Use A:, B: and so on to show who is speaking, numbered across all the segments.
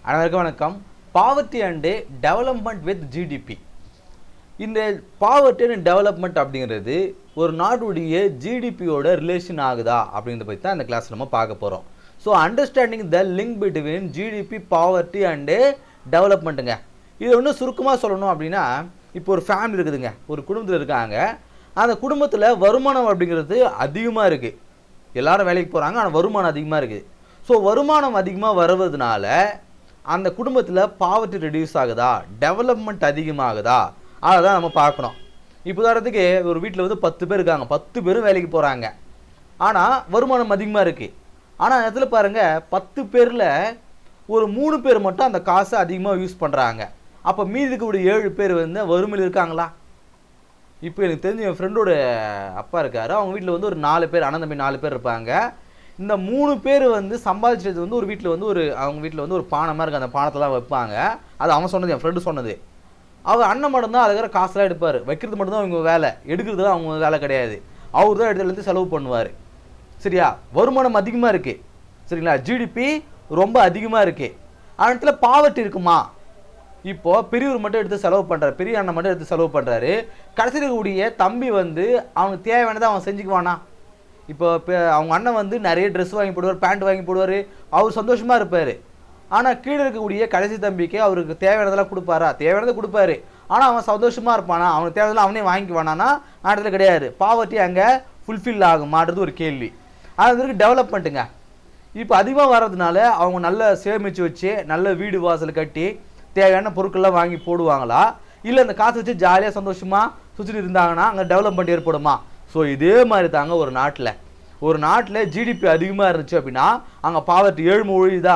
A: அனைவருக்கும் வணக்கம். Poverty and development with GDP. இந்த பாவர்ட்டி அண்ட் டெவலப்மெண்ட் அப்படிங்கிறது ஒரு நாட்டுடைய ஜிடிபியோட ரிலேஷன் ஆகுதா அப்படிங்கிறத பற்றி தான் இந்த கிளாஸ் நம்ம பார்க்க போகிறோம். So understanding the link between GDP, poverty and டெவலப்மெண்ட்டுங்க. இது ஒன்று சுருக்கமாக சொல்லணும் அப்படின்னா, இப்போ ஒரு ஃபேமிலி இருக்குதுங்க, ஒரு குடும்பத்தில் இருக்காங்க. அந்த குடும்பத்தில் வருமானம் அப்படிங்கிறது அதிகமாக இருக்குது. எல்லாரும் வேலைக்கு போகிறாங்க, ஆனால் வருமானம் அதிகமாக இருக்குது. ஸோ வருமானம் அதிகமாக வருவதனால அந்த குடும்பத்தில் பாவர்ட்டி ரெடியூஸ் ஆகுதா, டெவலப்மெண்ட் அதிகமாகுதா, அதை தான் நம்ம பார்க்கணும். இப்போ உதாரணத்துக்கு ஒரு வீட்டில் வந்து 10 பேர் இருக்காங்க, 10 பேரும் வேலைக்கு போகிறாங்க, ஆனால் வருமானம் அதிகமாக இருக்குது. ஆனால் அந்த இடத்துல பாருங்கள், 10 பேரில் ஒரு 3 பேர் மட்டும் அந்த காசை அதிகமாக யூஸ் பண்ணுறாங்க. அப்போ மீதி இருக்கக்கூடிய 7 பேர் வந்து வறுமையில் இருக்காங்களா? இப்போ எனக்கு தெரிஞ்ச என் ஃப்ரெண்டோட அப்பா இருக்கார், அவங்க வீட்டில் வந்து ஒரு 4 பேர், அண்ணன் தம்பி 4 பேர் இருப்பாங்க. இந்த 3 பேர் வந்து சம்பாதிச்சது வந்து ஒரு வீட்டில் வந்து அவங்க வீட்டில் வந்து ஒரு பானை மாதிரி இருக்குது, அந்த பானத்தெல்லாம் வைப்பாங்க. அது அவன் சொன்னது, என் ஃப்ரெண்டு சொன்னது. அவர் அண்ணன் மட்டும்தான் அதுக்கிற காசெல்லாம் எடுப்பார், வைக்கிறது மட்டும்தான் அவங்க வேலை, எடுக்கிறது தான் அவங்க வேலை கிடையாது. அவர் தான் எடுத்து செலவு பண்ணுவார். சரியா? வருமானம் அதிகமாக இருக்குது, சரிங்களா? ஜிடிபி ரொம்ப அதிகமாக இருக்குது. அந்த இடத்துல பாவர்ட்டி இருக்குமா? இப்போது பெரியவர் மட்டும் எடுத்து செலவு பண்ணுறாரு, பெரிய அண்ணன் மட்டும் எடுத்து செலவு பண்ணுறாரு. கடைசியில் இருக்கக்கூடிய தம்பி வந்து அவனுக்கு தேவையானதை அவன் செஞ்சுக்குவானா? இப்போ அவங்க அண்ணன் வந்து நிறைய ட்ரெஸ் வாங்கி போடுவார், பேண்ட் வாங்கி போடுவார், அவர் சந்தோஷமாக இருப்பார். ஆனால் கீழே இருக்கக்கூடிய கடைசி தம்பிக்கு அவருக்கு தேவையானதெல்லாம் கொடுப்பாரா? தேவையானதை கொடுப்பாரு, ஆனால் அவன் சந்தோஷமாக இருப்பானா? அவனுக்கு தேவையெல்லாம் அவனே வாங்கிக்குவானா? இடத்துல கிடையாது. பாவர்ட்டி அங்கே ஃபுல்ஃபில் ஆகுமான்றது ஒரு கேள்வி. அது டெவலப்மெண்ட்டுங்க. இப்போ அதிகமாக வர்றதுனால அவங்க நல்ல சேமித்து வச்சு நல்ல வீடு வாசல் கட்டி தேவையான பொருட்கள்லாம் வாங்கி போடுவாங்களா? இல்லை அந்த காசை வச்சு ஜாலியாக சந்தோஷமாக சுற்றிட்டு இருந்தாங்கன்னா அங்கே டெவலப்மெண்ட் ஏற்படுமா? ஸோ இதே மாதிரி தாங்க ஒரு நாட்டில் ஜிடிபி அதிகமாக இருந்துச்சு அப்படின்னா அங்கே பாவர்ட்டி ஏழ்மை ஒழியுதா,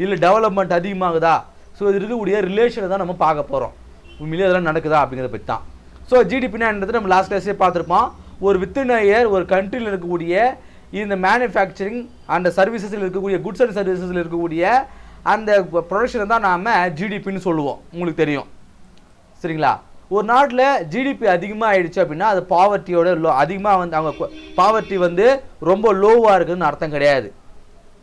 A: இல்லை டெவலப்மெண்ட் அதிகமாகுதா? ஸோ இது இருக்கக்கூடிய ரிலேஷனை தான் நம்ம பார்க்க போகிறோம். உண்மையிலே அதெல்லாம் நடக்குதா அப்படிங்கிறத பற்றி தான். ஸோ ஜிடிபினான்றது நம்ம லாஸ்ட் கிளாஸே பார்த்துருப்போம். ஒரு வித்தின் இயர் ஒரு கண்ட்ரியில் இருக்கக்கூடிய இந்த மேனுஃபேக்சரிங் அண்ட் சர்வீசஸில் இருக்கக்கூடிய குட்ஸ் அண்ட் சர்வீசஸில் இருக்கக்கூடிய அந்த ப்ரொடக்ஷனை தான் நாம் ஜிடிபின்னு சொல்லுவோம், உங்களுக்கு தெரியும். சரிங்களா? ஒரு நாட்டில் ஜிடிபி அதிகமாக ஆகிடுச்சு அப்படின்னா அது பாவர்ட்டியோட அதிகமாக வந்து அவங்க பாவர்ட்டி வந்து ரொம்ப லோவாக இருக்குதுன்னு அர்த்தம் கிடையாது.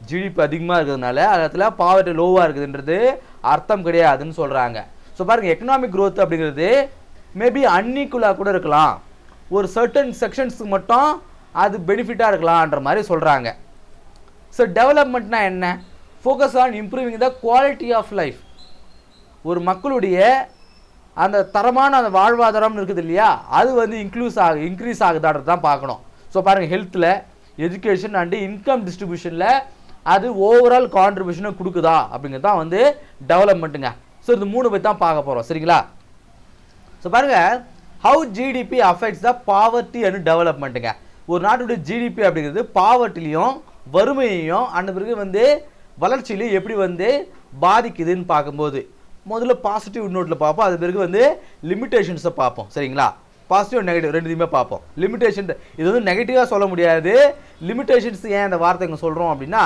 A: ஜிடிபி அதிகமாக இருக்கிறதுனால அந்த இடத்துல பாவர்ட்டி லோவாக இருக்குதுன்றது அர்த்தம் கிடையாதுன்னு சொல்கிறாங்க. ஸோ பாருங்கள், எக்கனாமிக் க்ரோத் அப்படிங்கிறது மேபி அன்ஈக்குவலாக கூட இருக்கலாம், ஒரு சர்டன் செக்ஷன்ஸுக்கு மட்டும் அது பெனிஃபிட்டாக இருக்கலான்ற மாதிரி சொல்கிறாங்க. ஸோ டெவலப்மெண்ட்னா என்ன? Focus on improving the quality of life. ஒரு மக்களுடைய அந்த தரமான அந்த வாழ்வாதாரம்னு இருக்குது இல்லையா, அது வந்து இன்க்ரீஸ் ஆகுதான்றது தான் பார்க்கணும். ஸோ பாருங்கள், ஹெல்த்தில், எஜுகேஷன் அண்டு இன்கம் டிஸ்ட்ரிபியூஷனில் அது ஓவரால் கான்ட்ரிபியூஷனை கொடுக்குதா அப்படிங்கிறது தான் வந்து டெவலப்மெண்ட்டுங்க. ஸோ இது 3 பற்றி தான் பார்க்க போகிறோம். சரிங்களா? ஸோ பாருங்கள், how GDP affects the poverty and டெவலப்மெண்ட்டுங்க. ஒரு நாட்டுடைய ஜிடிபி அப்படிங்கிறது பாவர்ட்டிலையும் வறுமையையும் அந்த பிறகு வந்து வளர்ச்சியிலையும் எப்படி வந்து பாதிக்குதுன்னு பார்க்கும்போது முதல்ல பாசிட்டிவ் நோட்டில் பார்ப்போம், அது பிறகு வந்து லிமிட்டேஷன்ஸை பார்ப்போம். சரிங்களா? பாசிட்டிவ் நெகட்டிவ் ரெண்டுத்தையுமே பார்ப்போம். லிமிட்டேஷன் இது வந்து நெகட்டிவாக சொல்ல முடியாது. லிமிட்டேஷன்ஸ் ஏன் அந்த வார்த்தை இங்கே சொல்கிறோம் அப்படின்னா,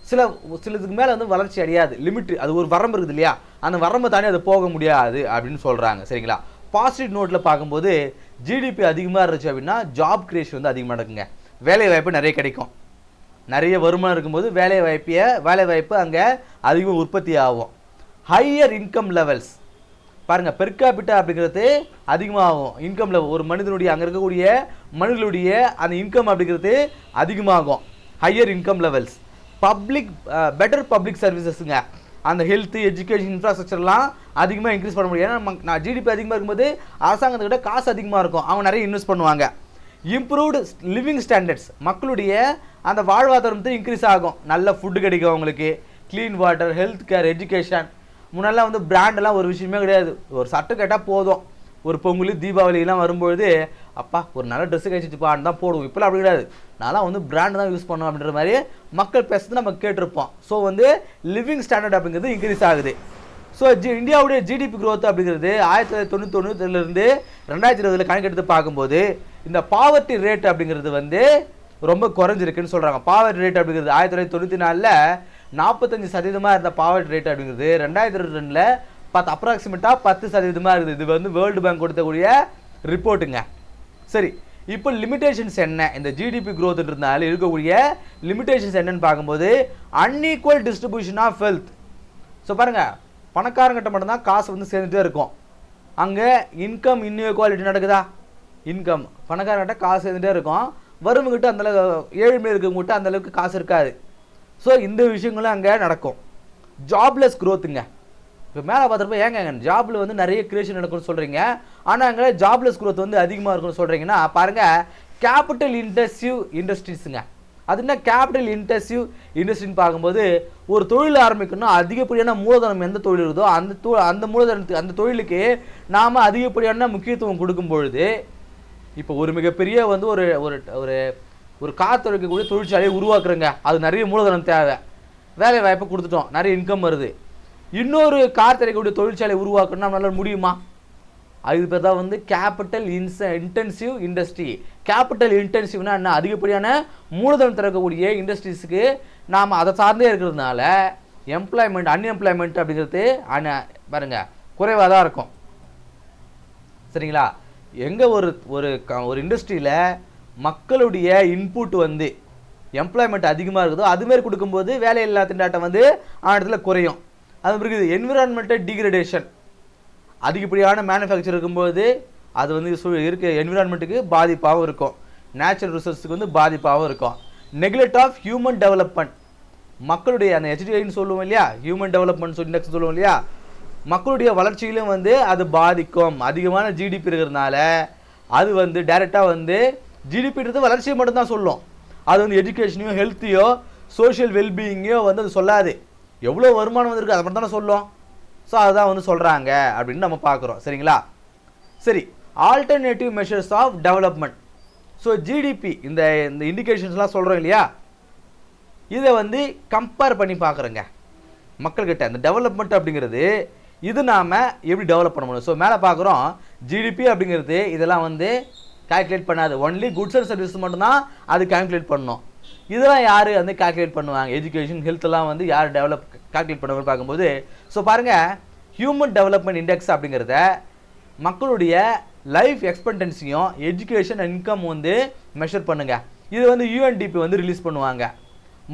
A: சிலதுக்கு மேலே வந்து வளர்ச்சி அடையாது, லிமிட், அது ஒரு வரம்பு இருக்குது இல்லையா, அந்த வரம்பை தாண்டி அது போக முடியாது அப்படின்னு சொல்கிறாங்க. சரிங்களா? பாசிட்டிவ் நோட்டில் பார்க்கும்போது ஜிடிபி அதிகமாக இருந்துச்சு அப்படின்னா ஜாப் கிரியேஷன் வந்து அதிகமாக நடக்குங்க, வேலை வாய்ப்பு நிறைய கிடைக்கும். நிறைய வருமானம் இருக்கும்போது வேலை வாய்ப்பு அங்கே அதிகமாக உற்பத்தி ஆகும். ஹையர் இன்கம் லெவல்ஸ் பாருங்கள், பெர் கேபிட்டா அப்படிங்கிறது அதிகமாகும். இன்கம் லெவல் ஒரு மனிதனுடைய அங்கே இருக்கக்கூடிய மனிதனுடைய அந்த இன்கம் அப்படிங்கிறது அதிகமாகும். Higher income levels. Better public சர்வீசஸுங்க, அந்த ஹெல்த்து, எஜுகேஷன், இன்ஃப்ராஸ்ட்ரக்சர்லாம் அதிகமாக இன்க்ரீஸ் பண்ண முடியும். ஏன்னா நான் ஜிடிபி அதிகமாக இருக்கும்போது அரசாங்கத்துக்கிட்ட காசு அதிகமாக இருக்கும், அவங்க நிறைய இன்வெஸ்ட் பண்ணுவாங்க. இம்ப்ரூவ்டு லிவிங் ஸ்டாண்டர்ட்ஸ், மக்களுடைய அந்த வாழ்வாதாரத்தை இன்க்ரீஸ் ஆகும். நல்ல ஃபுட்டு கிடைக்கும் அவங்களுக்கு, clean water, health care, education. முன்னெல்லாம் வந்து பிராண்டெல்லாம் ஒரு விஷயமே கிடையாது, ஒரு சட்டை கேட்டால் போதும். ஒரு பொங்கல், தீபாவளிலாம் வரும்பொழுது அப்பா ஒரு நல்ல ட்ரெஸ்ஸு கழிச்சிட்டுப்பான்னு தான் போடுவோம். இப்போலாம் அப்படி கிடையாது, நான்லாம் வந்து பிராண்டு தான் யூஸ் பண்ணுவோம் அப்படின்ற மாதிரி மக்கள் பேசுறது நம்ம கேட்டிருப்போம். ஸோ வந்து லிவிங் ஸ்டாண்டர்ட் அப்படிங்கிறது இன்க்ரீஸ் ஆகுது. ஸோ இந்தியாவுடைய ஜிடிபி க்ரோத் அப்படிங்கிறது 1990 2020 கணக்கெடுத்து பார்க்கும்போது இந்த பாவர்ட்டி ரேட் அப்படிங்கிறது வந்து ரொம்ப குறைஞ்சிருக்குன்னு சொல்கிறாங்க. பாவர்ட்டி ரேட் அப்படிங்கிறது 1994 45% இருந்த பாவர்ட்டி ரேட் அப்படிங்கிறது 2022 அப்ராக்சிமேட்டாக 10% இருக்குது. இது வந்து வேர்ல்டு பேங்க் கொடுத்தக்கூடிய ரிப்போர்ட்டுங்க. சரி, இப்போ லிமிடேஷன்ஸ் என்ன? இந்த ஜிடிபி க்ரோத்ன்றதுனால இருக்கக்கூடிய லிமிடேஷன்ஸ் என்னன்னு பார்க்கும்போது unequal distribution of wealth. So பாருங்கள், பணக்காரங்கிட்ட மட்டும்தான் காசு வந்து சேர்ந்துட்டே இருக்கும். அங்கே இன்கம் இன்இக்வாலிட்டி நடக்குதா? இன்கம் பணக்காரங்கிட்ட காசு சேர்ந்துட்டே இருக்கும், வருவங்கிட்ட அந்தளவுக்கு ஏழ்மை இருக்கவங்ககிட்ட அந்தளவுக்கு காசு இருக்காது. ஸோ இந்த விஷயங்களும் அங்கே நடக்கும். ஜாப்லெஸ் க்ரோத்துங்க. இப்போ மேலே பார்த்துருப்போம், ஏங்க ஜாபில் வந்து நிறைய கிரியேஷன் நடக்கும்னு சொல்கிறீங்க, ஆனால் அங்கே ஜாப்லெஸ் க்ரோத் வந்து அதிகமாக இருக்குன்னு சொல்கிறீங்கன்னா பாருங்கள், கேபிட்டல் இன்டென்சிவ் இண்டஸ்ட்ரீஸுங்க. அது என்ன கேபிட்டல் இன்டென்சிவ் இண்டஸ்ட்ரின்னு பார்க்கும்போது, ஒரு தொழில் ஆரம்பிக்கணும்னா அதிகப்படியான மூலதனம் எந்த தொழில் இருக்குதோ அந்த மூலதனத்துக்கு அந்த தொழிலுக்கு நாம் அதிகப்படியான முக்கியத்துவம் கொடுக்கும் பொழுது, இப்போ ஒரு மிகப்பெரிய வந்து ஒரு ஒரு ஒரு காற்று வைக்கக்கூடிய தொழிற்சாலையை உருவாக்குறேங்க, அது நிறைய மூலதனம் தேவை, வேலை வாய்ப்பை கொடுத்துட்டோம், நிறைய இன்கம் வருது. இன்னொரு கார் தரைக்கக்கூடிய தொழிற்சாலை உருவாக்கணும்னா நம்மளால முடியுமா? அது பேர் தான் வந்து கேபிட்டல் இன்டென்சிவ் இண்டஸ்ட்ரி. கேபிட்டல் இன்டென்சிவ்னா என்ன? அதிகப்படியான மூலதனம் திறக்கக்கூடிய இண்டஸ்ட்ரீஸுக்கு நாம் அதை சார்ந்தே இருக்கிறதுனால எம்ப்ளாய்மெண்ட் அன்எம்ப்ளாய்மெண்ட் அப்படிங்கிறது பாருங்க குறைவாக தான் இருக்கும். சரிங்களா? எங்கே ஒரு இண்டஸ்ட்ரியில் மக்களுடைய இன்புட் வந்து எம்ப்ளாய்மெண்ட் அதிகமாக இருக்குதோ அதுமாரி கொடுக்கும்போது வேலையில்லா திண்டாட்டம் வந்து இடத்துல குறையும். அது இருக்குது என்விரான்மெண்டல் டிகிரடேஷன். அதிகப்படியான மேனுஃபேக்சர் இருக்கும்போது அது வந்து இருக்க என்விரான்மெண்ட்டுக்கு பாதிப்பாகவும் இருக்கும், நேச்சுரல் ரிசோர்ஸுக்கு வந்து பாதிப்பாகவும் இருக்கும். Neglect of human development. மக்களுடைய அந்த ஹெச்டிஐன்னு சொல்லுவோம் இல்லையா, ஹியூமன் டெவலப்மெண்ட் இண்டெக்ஸ் சொல்லுவோம் இல்லையா, மக்களுடைய வளர்ச்சியிலும் வந்து அது பாதிக்கும். அதிகமான ஜிடிபி இருக்கிறதுனால அது வந்து டைரெக்டாக வந்து ஜிடிபின்றது வளர்ச்சியை மட்டும்தான் சொல்லும். அது வந்து எஜுகேஷனையோ ஹெல்த்தையோ சோஷியல் வெல்பீயிங்கையோ வந்து அது சொல்லாது. எவ்வளோ வருமானம் வந்துருக்கு அதை மட்டும் தானே சொல்லும். ஸோ அதுதான் வந்து சொல்கிறாங்க அப்படின்னு நம்ம பார்க்குறோம். சரிங்களா? சரி, alternative measures of development. So GDP இந்த இண்டிகேஷன்ஸ்லாம் சொல்கிறோம் இல்லையா, இதை வந்து கம்பேர் பண்ணி பார்க்குறோங்க மக்கள்கிட்ட. இந்த டெவலப்மெண்ட் அப்படிங்கிறது இது நாம் எப்படி டெவலப் பண்ண முடியும்? ஸோ மேலே பார்க்குறோம், ஜிடிபி அப்படிங்கிறது இதெல்லாம் வந்து கால்குலேட் பண்ணாது, ஒன்லி குட்ஸ் அண்ட் சர்வீஸ் மட்டும்தான் அது கால்குலேட் பண்ணணும். இதெல்லாம் யார் வந்து கால்குலேட் பண்ணுவாங்க? எஜுகேஷன் ஹெல்த்லாம் வந்து யார் கால்குலேட் பண்ணுவாங்கன்னு பார்க்கும்போது, ஸோ பாருங்கள், ஹியூமன் டெவலப்மெண்ட் இண்டெக்ஸ் அப்படிங்கிறத மக்களுடைய லைஃப் எக்ஸ்பெக்டன்சியும் எஜுகேஷன் இன்கம் வந்து மெஷர் பண்ணுங்கள். இது வந்து யூஎன்டிபி வந்து ரிலீஸ் பண்ணுவாங்க.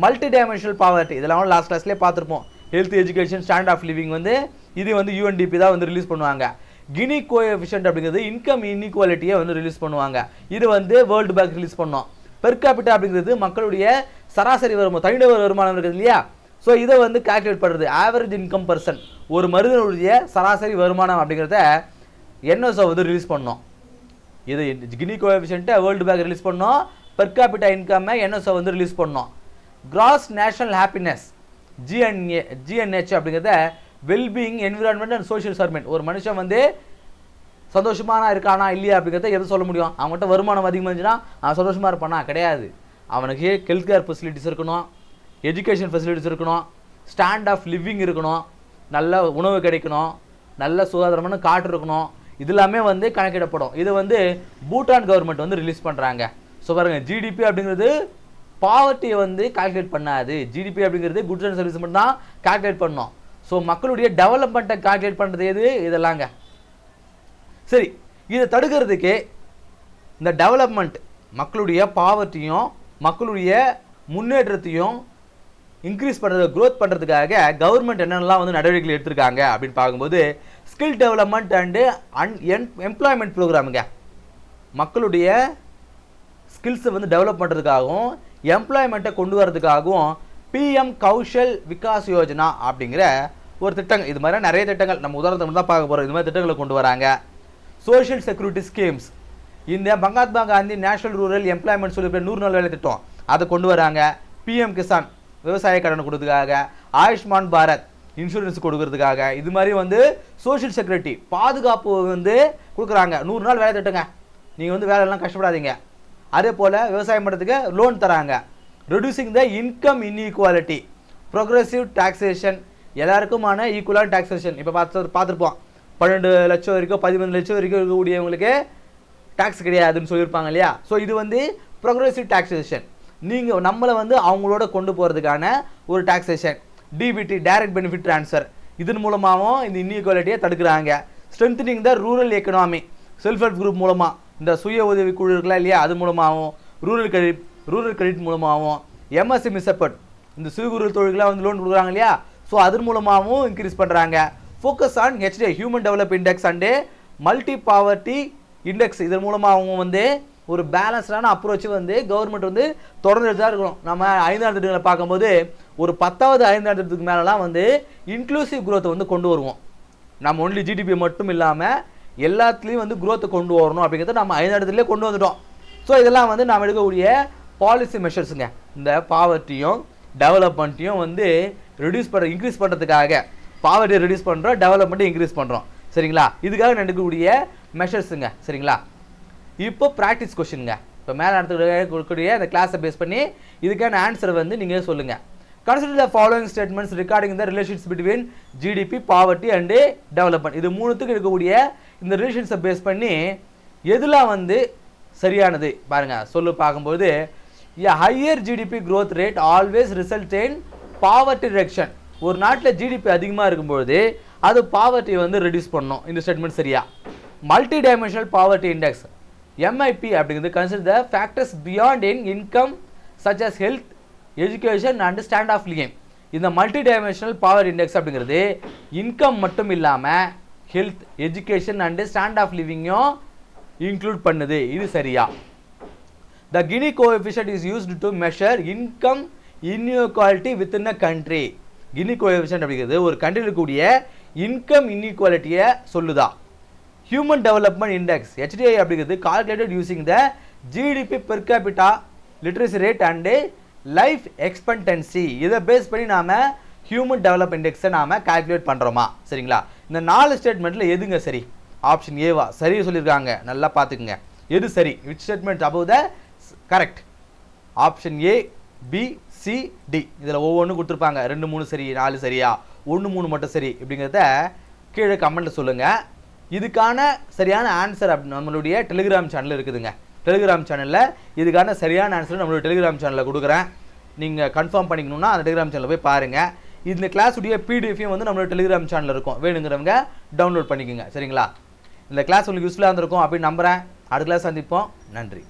A: மல்டி டைமென்ஷனல் பாவர்ட்டி இதெல்லாம் லாஸ்ட் கிளாஸ்லேயே பார்த்துருப்போம். Health, education, standard of living வந்து இது வந்து யூஎன்டிபி தான் வந்து ரிலீஸ் பண்ணுவாங்க. கினி கோஎஃபிஷியன்ட் அப்படிங்கிறது இன்கம் இன்இக்வாலிட்டியை வந்து ரிலீஸ் பண்ணுவாங்க. இது வந்து வேர்ல்டு பேங்க் ரிலீஸ் பண்ணோம். பெர் கேபிட்டா அப்படிங்கிறது மக்களுடைய சராசரி வருமானம், தனிநபர் வருமானம் இருக்குது இல்லையா, ஸோ இதை வந்து கால்குலேட் பண்ணுறது ஆவரேஜ் இன்கம் பர்சன், ஒரு மனிதனுடைய சராசரி வருமானம் அப்படிங்கிறத என்எஸ்ஓ வந்து ரிலீஸ் பண்ணோம். இது கினி கோஎஃபிஷியன்ட்டை வேர்ல்டு பேங்க் ரிலீஸ் பண்ணோம். பெர் கேபிட்டா இன்கம்மை என்எஸ்ஓ வந்து ரிலீஸ் பண்ணோம். கிராஸ் நேஷனல் ஹாப்பினஸ் ஜிஎன்ஹெச் அப்படிங்கிறத wellbeing environment and social service. ஒரு மனுஷன் வந்து சந்தோஷமான இருக்கானா இல்லையா அப்படிங்கிறத எது சொல்ல முடியும்? அவங்ககிட்ட வருமானம் அதிகமாக இருந்துச்சுன்னா அவன் சந்தோஷமாக இருப்பானா? கிடையாது. அவனுக்கு ஹெல்த் கேர் ஃபெசிலிட்டிஸ் இருக்கணும், எஜுகேஷன் ஃபெசிலிட்டிஸ் இருக்கணும், ஸ்டாண்ட் ஆஃப் லிவிங் இருக்கணும், நல்ல உணவு கிடைக்கணும், நல்ல சுகாதாரமான காற்று இருக்கணும். இது எல்லாமே வந்து கணக்கிடப்படும். இது வந்து பூட்டான் கவர்மெண்ட் வந்து ரிலீஸ் பண்ணுறாங்க. ஸோ பாருங்கள், ஜிடிபி அப்படிங்கிறது பாவர்ட்டியை வந்து கால்குலேட் பண்ணாது. ஜிடிபி அப்படிங்கிறது குட்ஸ் அண்ட் சர்வீஸ் மட்டும் தான் கால்குலேட் பண்ணோம். ஸோ மக்களுடைய டெவலப்மெண்ட்டை கால்குலேட் பண்ணுறது எது? இதெல்லாங்க. சரி, இதை தடுக்கிறதுக்கு இந்த டெவலப்மெண்ட் மக்களுடைய பாவர்ட்டியும் மக்களுடைய முன்னேற்றத்தையும் இன்க்ரீஸ் பண்ணுறது, க்ரோத் பண்ணுறதுக்காக கவர்மெண்ட் என்னென்னலாம் வந்து நடவடிக்கைகள் எடுத்திருக்காங்க அப்படின்னு பார்க்கும்போது, ஸ்கில் டெவலப்மெண்ட் அண்டு எம்ப்ளாய்மெண்ட் ப்ரோக்ராமுங்க. மக்களுடைய ஸ்கில்ஸை வந்து டெவலப் பண்ணுறதுக்காகவும் எம்ப்ளாய்மெண்ட்டை கொண்டு வரதுக்காகவும் பிஎம் கௌஷல் விகாஸ் யோஜனா அப்படிங்கிற ஒரு திட்டங்கள், இது மாதிரி நிறைய திட்டங்கள் நம்ம உதாரணத்தை தான் பார்க்க போகிறோம். இது மாதிரி திட்டங்களை கொண்டு வராங்க. சோஷியல் செக்யூரிட்டி ஸ்கீம்ஸ், இந்த Mahatma Gandhi national rural employment சொல்லி 100 நாள் வேலை திட்டம் அதை கொண்டு வராங்க. பிஎம் கிசான் விவசாய கடன் கொடுக்கறதுக்காக, ஆயுஷ்மான் பாரத் இன்சூரன்ஸ் கொடுக்கறதுக்காக, இது மாதிரி வந்து சோஷியல் செக்யூரிட்டி பாதுகாப்பு வந்து கொடுக்குறாங்க. 100 நாள் வேலை திட்டங்க, நீங்கள் வந்து வேலையெல்லாம் கஷ்டப்படாதீங்க. அதே போல் விவசாயம் பண்ணுறதுக்கு லோன் தராங்க. Reducing the income inequality, progressive taxation, எல்லாருக்குமான ஈக்குவலான டாக்ஸேஷன். இப்போ பார்த்துருப்போம், 12 லட்சம் வரைக்கும் 15 லட்சம் வரைக்கும் இருக்கக்கூடியவங்களுக்கு டாக்ஸ் கிடையாதுன்னு சொல்லியிருப்பாங்க இல்லையா. ஸோ இது வந்து ப்ரோக்ரெசிவ் டாக்ஸேஷன். நீங்கள் நம்மளை வந்து அவங்களோட கொண்டு போகிறதுக்கான ஒரு taxation. DBT direct benefit transfer, இதன் மூலமாகவும் இந்த இன்இக்வாலிட்டியை தடுக்கிறாங்க. Strengthening the rural economy, self help group மூலமாக, இந்த சுய உதவி குழு இருக்கலாம் இல்லையா, அது மூலமாகவும், ரூரல் கிரெடிட் மூலமாகவும், எம்எஸ்எம்இ சப்போர்ட், இந்த சிறு குறு தொழில்களாக வந்து லோன் கொடுக்குறாங்க இல்லையா. ஸோ ஸோ அதன் மூலமாகவும் இன்க்ரீஸ் பண்ணுறாங்க. Focus on HDI human develop index and multi poverty index, இதன் மூலமாக அவங்க வந்து ஒரு பேலன்ஸ்டான அப்ரோச் வந்து கவர்மெண்ட் வந்து தொடர்ந்து தான் இருக்கணும். நம்ம 5ஆம் திட்டங்களை பார்க்கும்போது ஒரு 10வது 5ஆம் திட்டத்துக்கு மேலெலாம் வந்து இன்க்ளூசிவ் குரோத்தை வந்து கொண்டு வருவோம். நம்ம ஒன்லி ஜிடிபி மட்டும் இல்லாமல் எல்லாத்துலேயும் வந்து குரோத்தை கொண்டு வரணும் அப்படிங்கிறத நம்ம 5ஆம் திட்டத்திலே கொண்டு வந்துட்டோம். ஸோ இதெல்லாம் வந்து நாம் எடுக்கக்கூடிய பாலிசி மெஷர்ஸுங்க. இந்த பாவர்ட்டியும் டெவலப்மெண்ட்டையும் வந்து இன்க்ரீஸ் பண்ணுறதுக்காக பாவர்ட்டியை ரெடியூஸ் பண்ணுறோம், டெவலப்மெண்ட்டை இன்க்ரீஸ் பண்ணுறோம். சரிங்களா? இதுக்காக நடக்கக்கூடிய மெஷர்ஸுங்க. சரிங்களா? இப்போ ப்ராக்டிஸ் கொஷினுங்க. இப்போ மேலே நடத்தக்கூடிய அந்த கிளாஸை பேஸ் பண்ணி இதுக்கான ஆன்சரை வந்து நீங்கள் சொல்லுங்கள். Consider the following statements regarding the relations between GDP, poverty and development. இது மூணுத்துக்கு இருக்கக்கூடிய இந்த ரிலேஷன்ஸை பேஸ் பண்ணி எதுலாம் வந்து சரியானது பாருங்கள். பார்க்கும்போது higher GDP growth rate always result in poverty reduction. ஒரு நாட்டில் ஜிடிபி அதிகமாக இருக்கும்பொழுது அது பாவர்ட்டியை வந்து ரெடியூஸ் பண்ணணும். இந்த ஸ்டேட்மெண்ட் சரியா? Multi dimensional poverty index MIP அப்படிங்கிறது consider the factors beyond in income such as health, education and stand of living. இந்த மல்டி டைமென்ஷனல் பவர் இண்டெக்ஸ் அப்படிங்கிறது இன்கம் மட்டும் இல்லாமல் health, education and stand of லிவிங்கும் include பண்ணுது. இது சரியா? The Gini coefficient is used to measure income inequality within a country. Gini coefficient அப்படிங்கிறது ஒரு கண்ட்ரியில் இருக்கக்கூடிய இன்கம் இன்இக்வாலிட்டியை சொல்லுதா? ஹியூமன் டெவலப்மெண்ட் இண்டெக்ஸ் HDI அப்படிங்கிறது calculated using the GDP per capita, literacy rate and life expectancy. இதை பேஸ் பண்ணி நாம் ஹியூமன் டெவலப் இண்டெக்ஸை நாம் கால்குலேட் பண்ணுறோமா? சரிங்களா? இந்த 4 ஸ்டேட்மெண்ட்டில் எதுங்க சரி? ஆப்ஷன் ஏவா சரி சொல்லியிருக்காங்க. நல்லா பார்த்துக்குங்க. எது சரி? Which statement above the correct? Option A, B, C, D. இதில் ஒவ்வொன்றும் கொடுத்துருப்பாங்க. 2, 3 சரி, 4 சரியா, 1, 3 மட்டும் சரி இப்படிங்கிறத கீழே கமெண்ட்டில் சொல்லுங்கள். இதுக்கான சரியான ஆன்சர் நம்மளுடைய டெலிகிராம் சேனல் இருக்குதுங்க. டெலிகிராம் சேனலில் இதுக்கான சரியான ஆன்சர் நம்மளுடைய டெலிகிராம் சேனலில் கொடுக்குறேன். நீங்கள் கன்ஃபார்ம் பண்ணிக்கணும்னா அந்த டெலிகிராம் சேனலில் போய் பாருங்கள். இந்த கிளாஸுடைய பிடிஎஃபையும் வந்து நம்மளோட டெலிகிராம் சேனலில் இருக்கும். வேணுங்கிறவங்க டவுன்லோட் பண்ணிக்கோங்க. சரிங்களா? இந்த கிளாஸ் உங்களுக்கு யூஸ்ஃபுல்லாக இருந்திருக்கும் அப்படின்னு நம்புகிறேன். அடுத்த கிளாஸ் சந்திப்போம். நன்றி.